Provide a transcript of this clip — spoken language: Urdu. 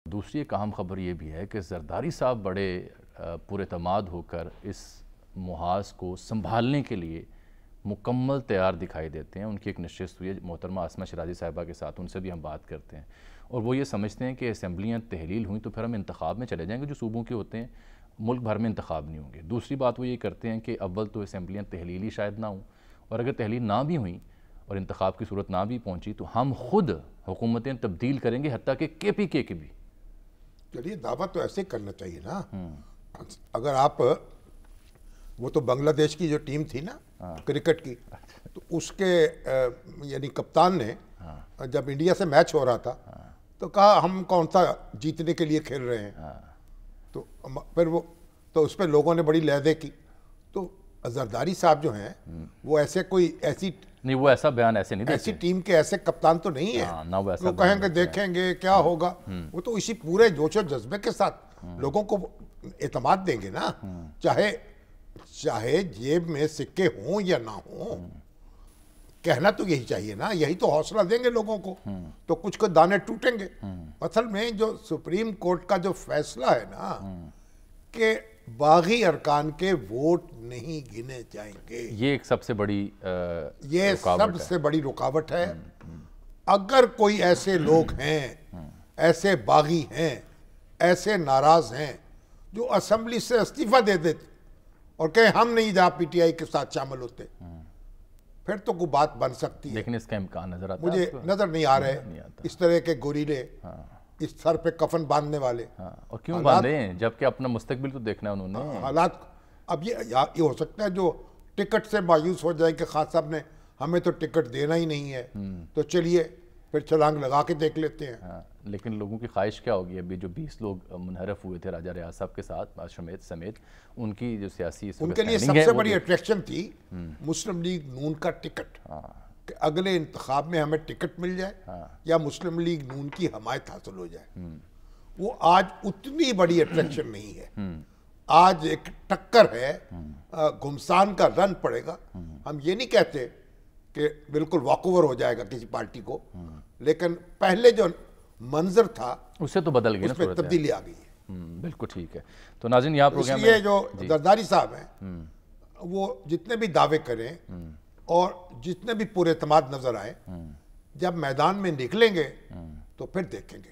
دوسری ایک اہم خبر یہ بھی ہے کہ زرداری صاحب بڑے پراعتماد ہو کر اس محاذ کو سنبھالنے کے لیے مکمل تیار دکھائی دیتے ہیں۔ ان کی ایک نشست ہوئی ہے محترمہ عاصمہ شیرازی صاحبہ کے ساتھ، ان سے بھی ہم بات کرتے ہیں، اور وہ یہ سمجھتے ہیں کہ اسمبلیاں تحلیل ہوئیں تو پھر ہم انتخاب میں چلے جائیں گے جو صوبوں کے ہوتے ہیں، ملک بھر میں انتخاب نہیں ہوں گے۔ دوسری بات وہ یہ کرتے ہیں کہ اول تو اسمبلیاں تحلیلی شاید نہ ہوں، اور اگر تحلیل نہ بھی ہوئیں اور انتخاب کی صورت نہ بھی پہنچی تو ہم خود حکومتیں تبدیل کریں گے، حتیٰ کہ کے پی کے بھی۔ چلیے دعویٰ تو ایسے کرنا چاہیے نا۔ اگر آپ وہ تو بنگلہ دیش کی جو ٹیم تھی نا کرکٹ کی، تو اس کے یعنی کپتان نے جب انڈیا سے میچ ہو رہا تھا تو کہا ہم کون سا جیتنے کے لیے کھیل رہے ہیں، تو پھر وہ تو اس پہ لوگوں نے بڑی لہجے کی۔ تو زرداری صاحب جو ہیں وہ ایسے کوئی ایسی نہیں، وہ ایسا بیان ایسے نہیں دیتے، ایسی ٹیم کے ایسے کپتان تو نہیں نہ وہ ہے ایسا وہ کہیں گے دیکھیں گے کیا ہوگا۔ وہ تو اسی پورے جوش و جذبے کے ساتھ لوگوں کو اعتماد دیں گے نا، چاہے جیب میں سکے ہوں یا نہ ہوں۔ کہنا تو یہی چاہیے نا، یہی تو حوصلہ دیں گے لوگوں کو، تو کچھ کو دانے ٹوٹیں گے۔ اصل میں جو سپریم کورٹ کا جو فیصلہ ہے نا کہ باغی ارکان کے ووٹ نہیں گنے جائیں گے، یہ ایک سب سے بڑی یہ سب سے بڑی رکاوٹ ہے۔ اگر کوئی ایسے لوگ ہیں، ایسے باغی ہیں، ایسے ناراض ہیں جو اسمبلی سے استعفیٰ دے دیتے اور کہیں ہم نہیں جا پی ٹی آئی کے ساتھ شامل ہوتے، پھر تو کوئی بات بن سکتی ہے۔ لیکن اس کا امکان نظر آتا ہے مجھے نظر نہیں آ رہے اس طرح کے گوریلے، اس سر پہ کفن باندھنے والے۔ اور کیوں باندھے ہیں جبکہ اپنا مستقبل تو دیکھنا ہے انہوں نے۔ حالات اب یہ ہو سکتا ہے جو ٹکٹ سے مایوس ہو جائے کہ خان صاحب نے ہمیں تو ٹکٹ دینا ہی نہیں ہے، تو چلیے پھر چھلانگ لگا کے دیکھ لیتے ہیں۔ لیکن لوگوں کی خواہش کیا ہوگی؟ ابھی جو 20 لوگ منحرف ہوئے تھے راجہ ریاض صاحب کے ساتھ سمیت، ان کی جو سیاسی ان کے لیے سب سے بڑی اٹریکشن تھی مسلم لیگ نون کا ٹکٹ، کہ اگلے انتخاب میں ہمیں ٹکٹ مل جائے یا مسلم لیگ نون کی حمایت حاصل ہو جائے۔ وہ آج اتنی بڑی اٹریکشن نہیں ہے، آج ایک ٹکر ہے، گھمسان کا رن پڑے گا۔ ہم یہ نہیں کہتے کہ بالکل واک اوور ہو جائے گا کسی پارٹی کو، لیکن پہلے جو منظر تھا اس سے تو بدل گئی نا، اس میں تبدیلی آ گئی ہے۔ بالکل ٹھیک ہے۔ تو ناظرین یہاں اس لیے جو زرداری صاحب ہیں وہ جتنے بھی دعوے کریں اور جتنے بھی پراعتماد نظر آئے، جب میدان میں نکلیں گے تو پھر دیکھیں گے۔